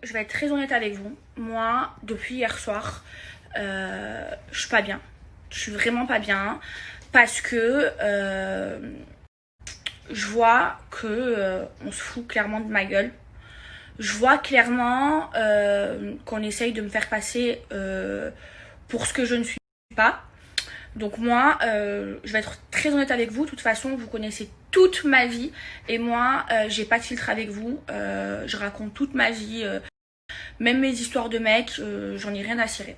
je vais être très honnête avec vous. Moi, depuis hier soir, je suis pas bien. Je suis vraiment pas bien parce que je vois que on se fout clairement de ma gueule. Je vois clairement qu'on essaye de me faire passer pour ce que je ne suis pas. Donc moi, je vais être très honnête avec vous. De toute façon, vous connaissez toute ma vie. Et moi, j'ai pas de filtre avec vous. Je raconte toute ma vie. Même mes histoires de mecs, j'en ai rien à cirer.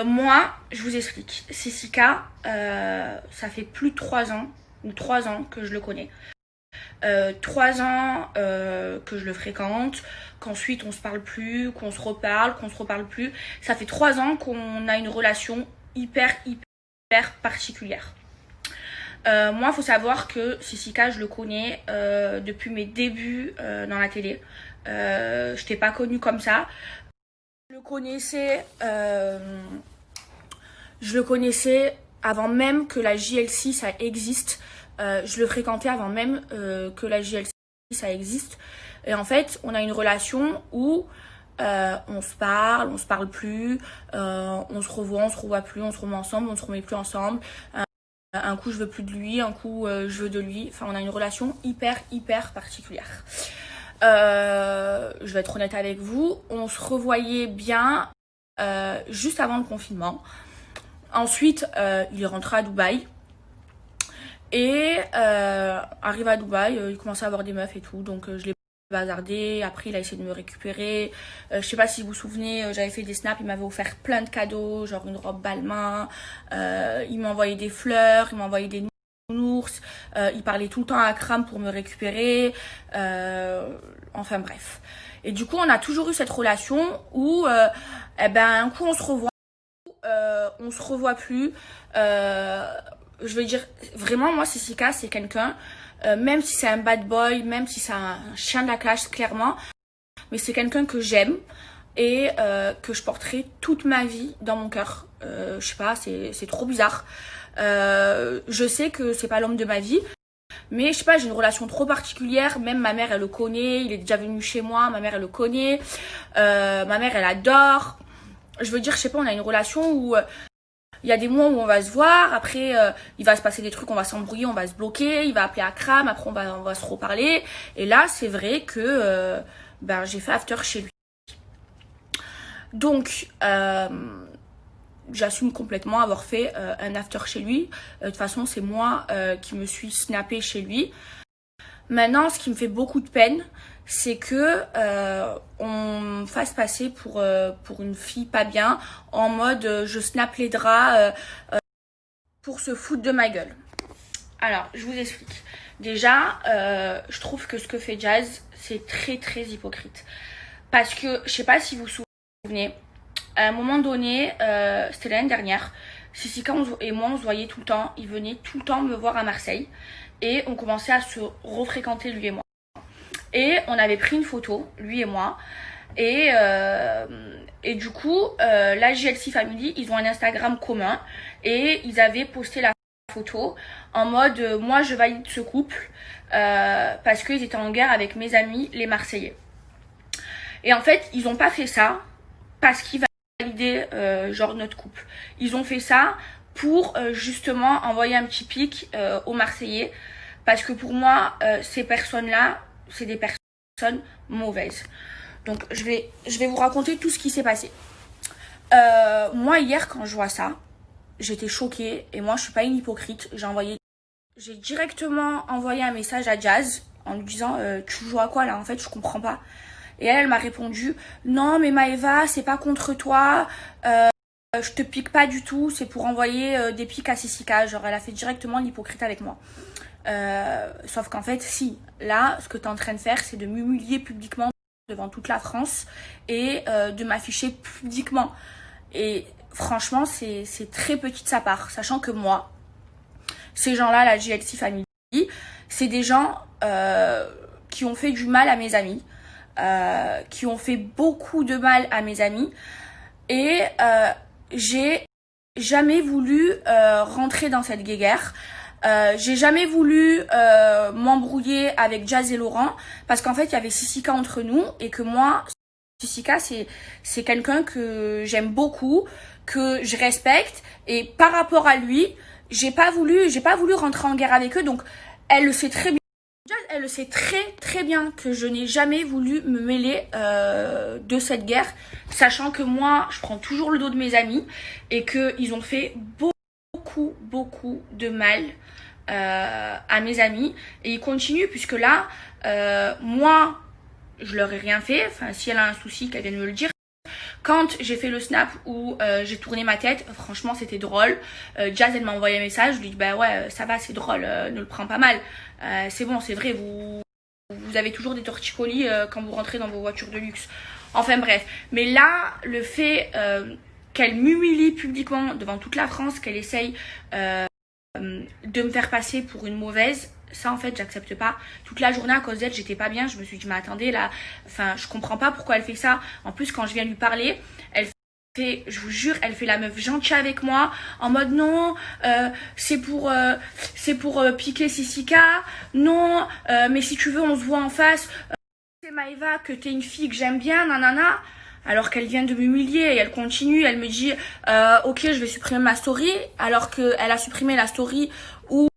Moi, je vous explique. Cécica, ça fait plus de 3 ans, ou 3 ans que je le connais. 3 ans que je le fréquente, qu'ensuite on se parle plus, qu'on se reparle plus. Ça fait 3 ans qu'on a une relation hyper particulière. Moi, il faut savoir que Cécica, je le connais depuis mes débuts dans la télé. Je t'ai pas connue comme ça. Je le connaissais avant même que la JLC ça existe. Je le fréquentais avant même que la JLC ça existe. Et en fait, on a une relation où on se parle plus, on se revoit plus, on se remet ensemble, on se remet plus ensemble. Un coup je veux plus de lui, un coup je veux de lui. Enfin, on a une relation hyper particulière. Je vais être honnête avec vous, on se revoyait bien juste avant le confinement. Ensuite, il est rentré à Dubaï. Et arrive à Dubaï, il commençait à avoir des meufs et tout, donc je l'ai bazardé. Après, il a essayé de me récupérer. Je sais pas si vous vous souvenez, j'avais fait des snaps, il m'avait offert plein de cadeaux, genre une robe Balmain. Il m'envoyait des fleurs, il m'envoyait des nounours. Il parlait tout le temps à Kram pour me récupérer. Enfin bref. Et du coup, on a toujours eu cette relation où, un coup on se revoit, on se revoit plus. Je veux dire, vraiment, moi, Cécica, c'est quelqu'un, même si c'est un bad boy, même si c'est un chien de la casse, clairement, mais c'est quelqu'un que j'aime et que je porterai toute ma vie dans mon cœur. Je sais pas, c'est trop bizarre. Je sais que c'est pas l'homme de ma vie, mais je sais pas, j'ai une relation trop particulière. Même ma mère, elle le connaît, il est déjà venu chez moi, ma mère, elle le connaît. Ma mère, elle adore. Je veux dire, je sais pas, on a une relation où il y a des mois où on va se voir, après il va se passer des trucs, on va s'embrouiller, on va se bloquer, il va appeler Akram, après on va se reparler. Et là, c'est vrai que j'ai fait after chez lui. Donc, j'assume complètement avoir fait un after chez lui. De toute façon, c'est moi qui me suis snappée chez lui. Maintenant, ce qui me fait beaucoup de peine, c'est que on me fasse passer pour une fille pas bien, en mode je snap les draps pour se foutre de ma gueule. Alors, je vous explique. Déjà, je trouve que ce que fait Jazz, c'est très hypocrite. Parce que, je sais pas si vous vous souvenez, à un moment donné, c'était l'année dernière, Cécica et moi, on se voyait tout le temps. Il venait tout le temps me voir à Marseille. Et on commençait à se refréquenter, lui et moi. Et on avait pris une photo, lui et moi. Et du coup, la JLC Family, ils ont un Instagram commun. Et ils avaient posté la photo en mode moi je valide ce couple parce qu'ils étaient en guerre avec mes amis les Marseillais. Et en fait, ils n'ont pas fait ça parce qu'ils validaient genre notre couple. Ils ont fait ça pour justement envoyer un petit pic aux Marseillais. Parce que pour moi, ces personnes-là, c'est des personnes mauvaises. Donc, je vais vous raconter tout ce qui s'est passé. Moi, hier, quand je vois ça, j'étais choquée. Et moi, je suis pas une hypocrite. J'ai directement envoyé un message à Jazz en lui disant tu joues à quoi là? En fait, je comprends pas. Et elle m'a répondu non, mais Maëva, c'est pas contre toi. Je te pique pas du tout. C'est pour envoyer des pics à Cécica. Genre, elle a fait directement l'hypocrite avec moi. Sauf qu'en fait, si, là, ce que tu es en train de faire, c'est de m'humilier publiquement devant toute la France et de m'afficher publiquement. Et franchement, c'est très petit de sa part, sachant que moi, ces gens-là, la JLC Family, c'est des gens qui ont fait du mal à mes amis, qui ont fait beaucoup de mal à mes amis, et j'ai jamais voulu rentrer dans cette guéguerre. J'ai jamais voulu m'embrouiller avec Jazz et Laurent parce qu'en fait il y avait Cécica entre nous et que moi Jessica, c'est quelqu'un que j'aime beaucoup, que je respecte, et par rapport à lui, j'ai pas voulu rentrer en guerre avec eux. Donc elle le sait très bien. Elle le sait très bien que je n'ai jamais voulu me mêler de cette guerre, sachant que moi je prends toujours le dos de mes amis et qu'ils ont fait beaucoup de mal à mes amis, et ils continuent, puisque là moi je leur ai rien fait. Enfin, si elle a un souci, qu'elle vienne me le dire. Quand j'ai fait le snap où j'ai tourné ma tête, franchement c'était drôle. Jazz, elle m'a envoyé un message, je lui dis bah ouais ça va, c'est drôle, ne le prends pas mal. C'est bon, c'est vrai, vous avez toujours des torticolis quand vous rentrez dans vos voitures de luxe. Enfin bref, mais là le fait qu'elle m'humilie publiquement devant toute la France, qu'elle essaye de me faire passer pour une mauvaise, ça en fait j'accepte pas. Toute la journée à cause d'elle j'étais pas bien, je me suis dit mais attendez là, enfin je comprends pas pourquoi elle fait ça. En plus quand je viens lui parler, elle fait, je vous jure, elle fait la meuf gentille avec moi, en mode non c'est pour piquer Sissika, non mais si tu veux on se voit en face, c'est Maëva, que t'es une fille que j'aime bien, nanana. Alors qu'elle vient de m'humilier, et elle continue, elle me dit ok je vais supprimer ma story, alors qu'elle a supprimé la story où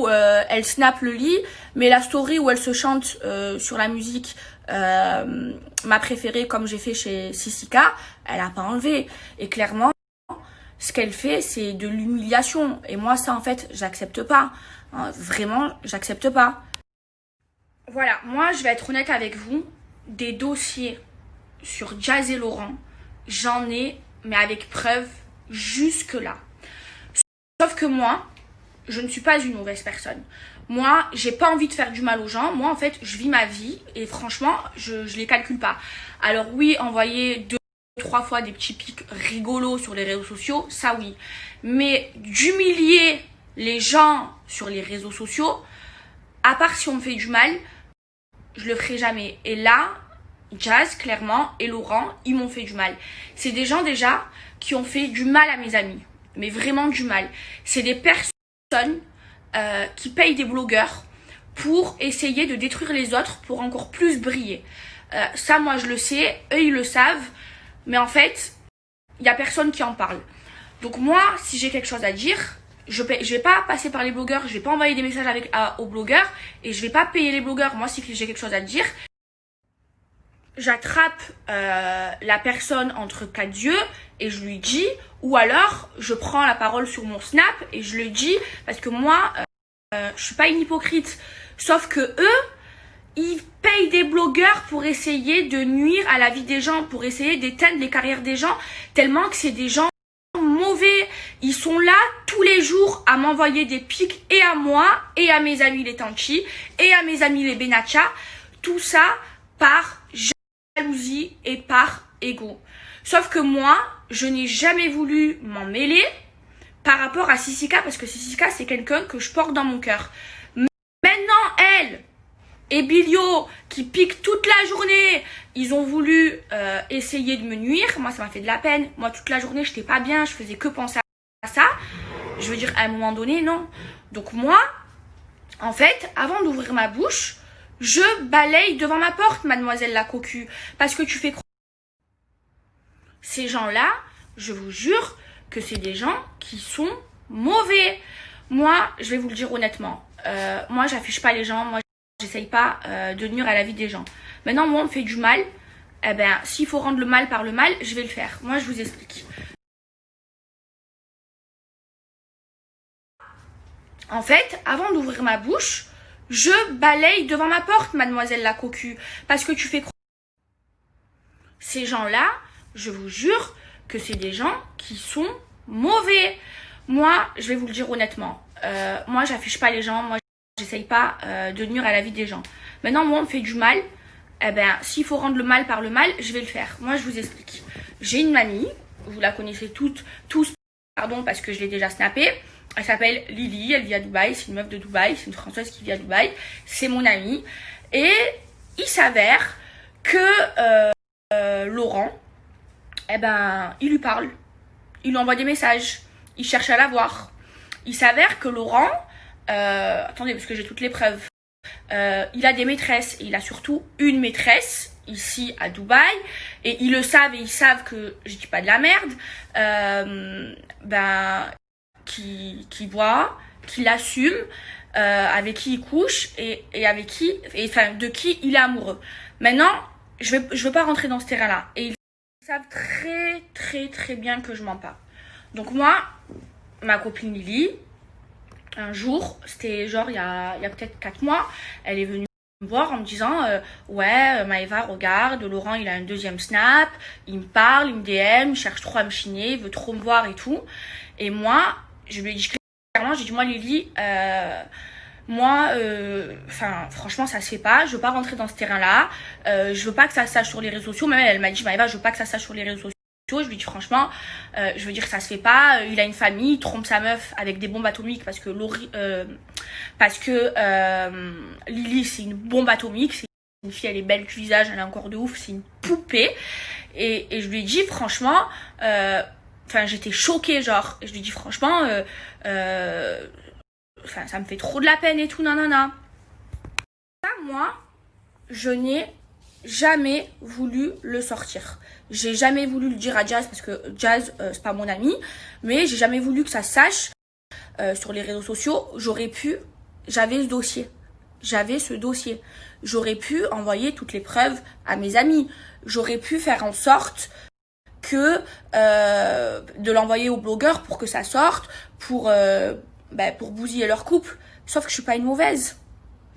elle snap le lit, mais la story où elle se chante sur la musique ma préférée, comme j'ai fait chez Sissika, elle a pas enlevé. Et clairement ce qu'elle fait c'est de l'humiliation, et moi ça en fait j'accepte pas, hein, vraiment j'accepte pas. Voilà, moi je vais être honnête avec vous, des dossiers sur Jazz et Laurent, j'en ai, mais avec preuve, jusque là. Sauf que moi, je ne suis pas une mauvaise personne. Moi, j'ai pas envie de faire du mal aux gens. Moi, en fait, je vis ma vie, et franchement, je les calcule pas. Alors oui, envoyer 2-3 fois des petits pics rigolos sur les réseaux sociaux, ça oui. Mais d'humilier les gens sur les réseaux sociaux, à part si on me fait du mal, je le ferai jamais. Et là, Jazz, clairement, et Laurent, ils m'ont fait du mal. C'est des gens déjà qui ont fait du mal à mes amis. Mais vraiment du mal. C'est des personnes qui payent des blogueurs pour essayer de détruire les autres pour encore plus briller. Ça, moi, je le sais. Eux, ils le savent. Mais en fait, il n'y a personne qui en parle. Donc moi, si j'ai quelque chose à dire, je vais pas passer par les blogueurs. Je vais pas envoyer des messages aux blogueurs. Et je vais pas payer les blogueurs. Moi, si j'ai quelque chose à dire, j'attrape la personne entre quatre yeux et je lui dis, ou alors je prends la parole sur mon snap et je le dis, parce que moi je suis pas une hypocrite, sauf que eux ils payent des blogueurs pour essayer de nuire à la vie des gens, pour essayer d'éteindre les carrières des gens, tellement que c'est des gens mauvais. Ils sont là tous les jours à m'envoyer des pics, et à moi et à mes amis les Tanchi et à mes amis les Benacha, tout ça par jalousie et par ego. Sauf que moi, je n'ai jamais voulu m'en mêler par rapport à Sissika, parce que Sissika, c'est quelqu'un que je porte dans mon cœur. Maintenant, elle et Bilio, qui piquent toute la journée, ils ont voulu essayer de me nuire. Moi, ça m'a fait de la peine. Moi, toute la journée, j'étais pas bien, je faisais que penser à ça. Je veux dire, à un moment donné, non. Donc moi, en fait, avant d'ouvrir ma bouche, je balaye devant ma porte, mademoiselle la cocu, parce que tu fais croire. Ces gens-là, je vous jure que c'est des gens qui sont mauvais. Moi, je vais vous le dire honnêtement, moi j'affiche pas les gens, moi j'essaye pas de nuire à la vie des gens. Maintenant, moi on me fait du mal, eh ben s'il faut rendre le mal par le mal, je vais le faire. Moi je vous explique. En fait, avant d'ouvrir ma bouche, je balaye devant ma porte, mademoiselle la cocu, parce que tu fais croire. Ces gens-là, je vous jure que c'est des gens qui sont mauvais. Moi, je vais vous le dire honnêtement, moi j'affiche pas les gens, moi j'essaye pas de nuire à la vie des gens. Maintenant, moi on me fait du mal, eh ben s'il faut rendre le mal par le mal, je vais le faire. Moi je vous explique. J'ai une mamie, vous la connaissez tous, pardon, parce que je l'ai déjà snappée. Elle s'appelle Lily, elle vit à Dubaï, c'est une meuf de Dubaï, c'est une Française qui vit à Dubaï, c'est mon amie. Et il s'avère que Laurent, eh ben, il lui parle, il lui envoie des messages, il cherche à la voir. Il s'avère que Laurent, attendez parce que j'ai toutes les preuves, il a des maîtresses, et il a surtout une maîtresse, ici à Dubaï, et ils le savent et ils savent que je dis pas de la merde, qui voit, qui l'assume, avec qui il couche et avec qui, enfin de qui il est amoureux. Maintenant, je veux pas rentrer dans ce terrain-là. Et ils savent très très très bien que je mens pas. Donc moi, ma copine Lily, un jour, c'était genre il y a peut-être 4 mois, elle est venue me voir en me disant ouais Maëva, regarde, Laurent il a un deuxième snap, il me parle, il me DM, il cherche trop à me chiner, il veut trop me voir et tout. Et moi, je lui ai dit clairement, j'ai dit moi Lily, moi, franchement, ça se fait pas. Je veux pas rentrer dans ce terrain-là. Je veux pas que ça se sache sur les réseaux sociaux. Même elle m'a dit, Maëva, je veux pas que ça se sache sur les réseaux sociaux. Je lui dis franchement, je veux dire ça se fait pas. Il a une famille, il trompe sa meuf avec des bombes atomiques parce que Lily c'est une bombe atomique. C'est une fille, elle est belle du visage, elle est encore de ouf, c'est une poupée. Et je lui ai dit franchement, j'étais choquée genre. Et je lui ai dit franchement, ça me fait trop de la peine et tout, nanana. Ça, moi, je n'ai jamais voulu le sortir. J'ai jamais voulu le dire à Jazz parce que Jazz, c'est pas mon ami. Mais j'ai jamais voulu que ça se sache sur les réseaux sociaux. J'avais ce dossier. J'aurais pu envoyer toutes les preuves à mes amis. J'aurais pu faire en sorte que de l'envoyer aux blogueurs pour que ça sorte, pour bousiller leur couple. Sauf que je suis pas une mauvaise.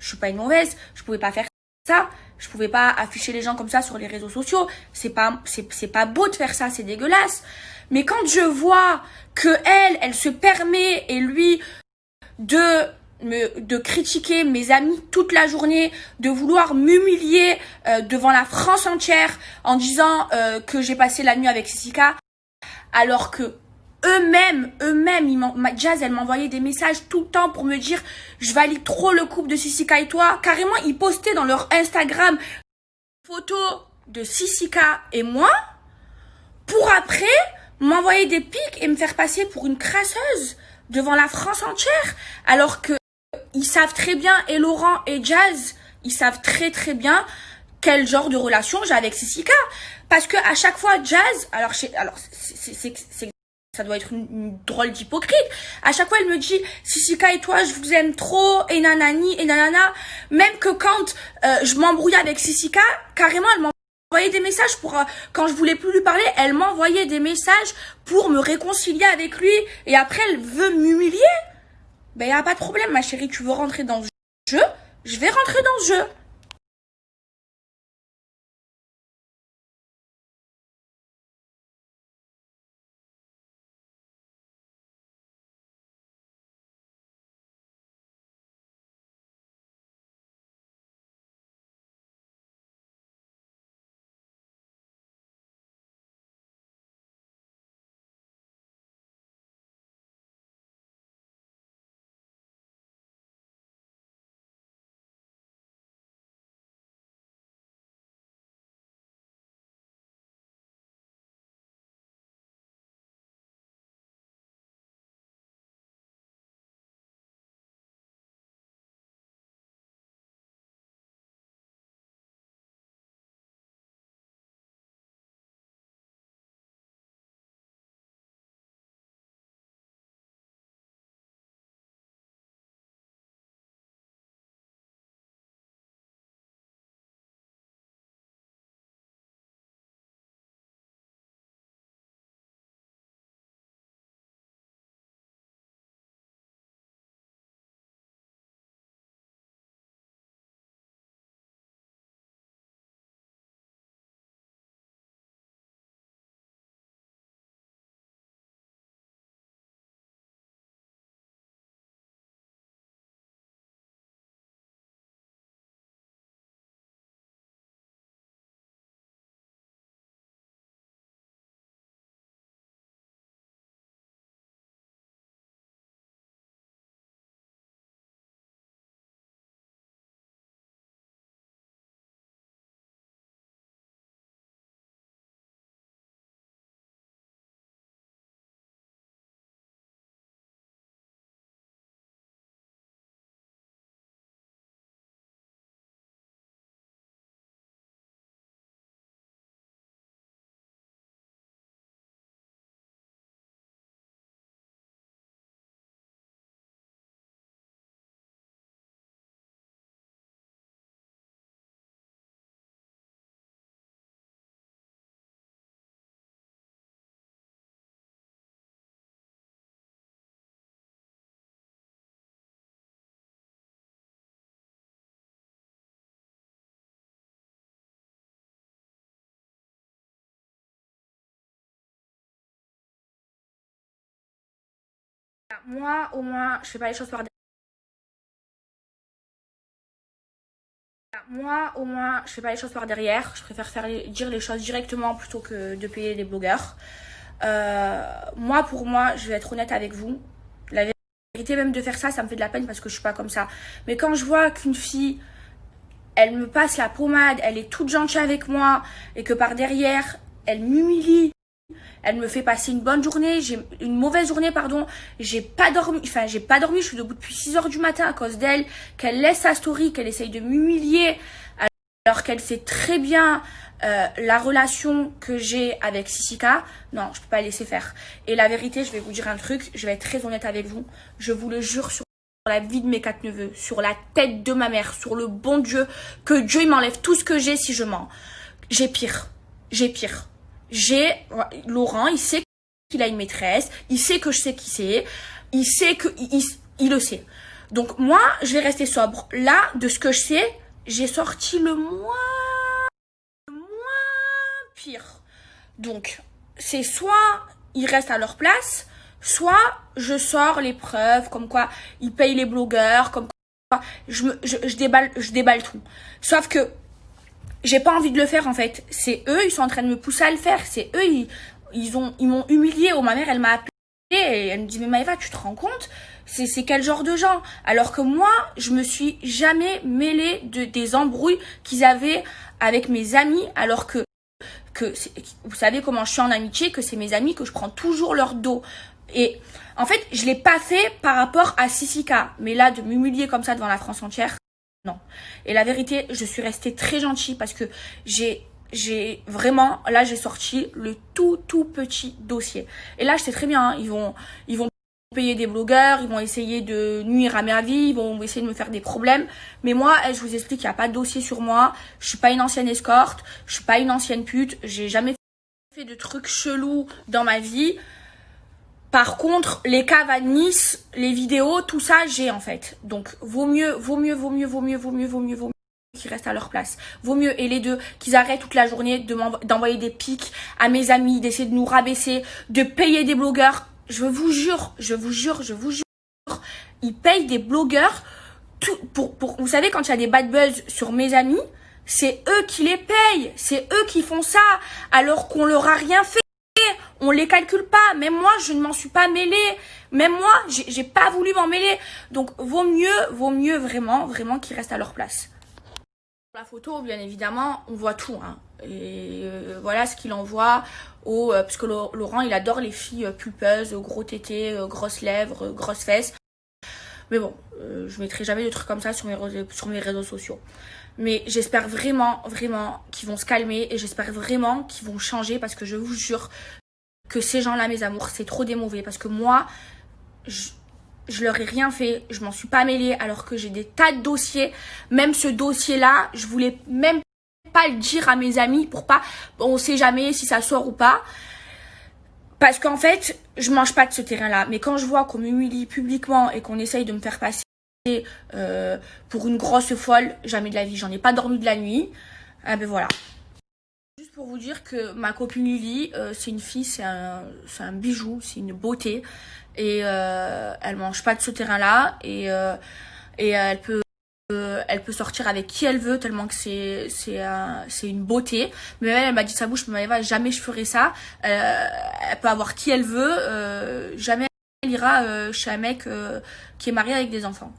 Je pouvais pas faire ça. Je pouvais pas afficher les gens comme ça sur les réseaux sociaux. C'est pas beau de faire ça, c'est dégueulasse. Mais quand je vois que elle se permet et lui de critiquer mes amis toute la journée, de vouloir m'humilier devant la France entière en disant que j'ai passé la nuit avec Sissika, alors que eux-mêmes, Jazz, elle m'envoyait des messages tout le temps pour me dire je valide trop le couple de Sissika et toi. Carrément, ils postaient dans leur Instagram photos de Sissika et moi pour après m'envoyer des pics et me faire passer pour une crasseuse devant la France entière. Alors que ils savent très bien, et Laurent et Jazz, ils savent très très bien quel genre de relation j'ai avec Sissika. Parce que à chaque fois, Jazz, ça doit être une drôle d'hypocrite. À chaque fois, elle me dit, Sissika et toi, je vous aime trop, et nanani, et nanana. Même que quand je m'embrouillais avec Sissika, carrément, elle m'envoyait des messages pour, quand je voulais plus lui parler, elle m'envoyait des messages pour me réconcilier avec lui. Et après, elle veut m'humilier. Ben, y a pas de problème, ma chérie, tu veux rentrer dans ce jeu, je vais rentrer dans ce jeu. Moi, au moins, je fais pas les choses par derrière. Moi, au moins, je fais pas les choses par derrière. Je préfère dire les choses directement plutôt que de payer des blogueurs. Moi, pour moi, je vais être honnête avec vous. La vérité, même de faire ça, ça me fait de la peine parce que je suis pas comme ça. Mais quand je vois qu'une fille, elle me passe la pommade, elle est toute gentille avec moi et que par derrière, elle m'humilie, elle me fait passer une bonne journée, une mauvaise journée, pardon, j'ai pas dormi, je suis debout depuis 6 heures du matin à cause d'elle, qu'elle laisse sa story, qu'elle essaye de m'humilier, alors qu'elle sait très bien la relation que j'ai avec Sissika. Non, je peux pas laisser faire. Et la vérité, je vais vous dire un truc, je vais être très honnête avec vous, je vous le jure sur la vie de mes 4 neveux, sur la tête de ma mère, sur le bon Dieu, que Dieu il m'enlève tout ce que j'ai si je mens. J'ai pire. Laurent, il sait qu'il a une maîtresse, il sait que je sais qui c'est, il sait que il le sait. Donc moi, je vais rester sobre. Là, de ce que je sais, j'ai sorti le moins pire. Donc, c'est soit ils restent à leur place, soit je sors les preuves, comme quoi ils payent les blogueurs, comme quoi je déballe tout. Sauf que j'ai pas envie de le faire en fait. C'est eux, ils sont en train de me pousser à le faire. C'est eux, ils m'ont humilié. Oh, ma mère, elle m'a appelée et elle me dit mais Maëva, tu te rends compte? C'est quel genre de gens? Alors que moi, je me suis jamais mêlée des embrouilles qu'ils avaient avec mes amis, alors que vous savez comment je suis en amitié, que c'est mes amis, que je prends toujours leur dos. Et en fait, je l'ai pas fait par rapport à Sissika. Mais là, de m'humilier comme ça devant la France entière, non. Et la vérité, je suis restée très gentille parce que j'ai vraiment, là, j'ai sorti le tout petit dossier. Et là, je sais très bien, hein, ils vont payer des blogueurs, ils vont essayer de nuire à ma vie, ils vont essayer de me faire des problèmes. Mais moi, je vous explique, il n'y a pas de dossier sur moi. Je suis pas une ancienne escorte, je suis pas une ancienne pute, j'ai jamais fait de trucs chelous dans ma vie. Par contre, les caves à Nice, les vidéos, tout ça, j'ai en fait. Donc, vaut mieux qu'ils restent à leur place. Vaut mieux, et les deux, qu'ils arrêtent toute la journée d'envoyer des pics à mes amis, d'essayer de nous rabaisser, de payer des blogueurs. Je vous jure, ils payent des blogueurs vous savez, quand il y a des bad buzz sur mes amis, c'est eux qui les payent, c'est eux qui font ça, alors qu'on leur a rien fait. On les calcule pas. Même moi, je ne m'en suis pas mêlée. Même moi, j'ai pas voulu m'en mêler. Donc, vaut mieux vraiment qu'ils restent à leur place. La photo, bien évidemment, on voit tout, hein. Et voilà ce qu'il envoie parce que Laurent, il adore les filles pulpeuses, gros tétés, grosses lèvres, grosses fesses. Mais bon, je mettrai jamais de trucs comme ça sur mes réseaux sociaux. Mais j'espère vraiment qu'ils vont se calmer et j'espère vraiment qu'ils vont changer parce que je vous jure que ces gens-là, mes amours, c'est trop des mauvais. Parce que moi, je leur ai rien fait, je m'en suis pas mêlée alors que j'ai des tas de dossiers. Même ce dossier-là, je voulais même pas le dire à mes amis pour pas, on sait jamais si ça sort ou pas. Parce qu'en fait, je mange pas de ce terrain-là. Mais quand je vois qu'on m'humilie publiquement et qu'on essaye de me faire passer pour une grosse folle, jamais de la vie, j'en ai pas dormi de la nuit. Ah ben voilà. Juste pour vous dire que ma copine Lily, c'est une fille, c'est un bijou, c'est une beauté. Et elle mange pas de ce terrain-là. Et elle peut sortir avec qui elle veut tellement que c'est une beauté. Mais elle m'a dit de sa bouche, mais Eva, jamais je ferai ça. Elle peut avoir qui elle veut. Jamais elle ira chez un mec qui est marié avec des enfants.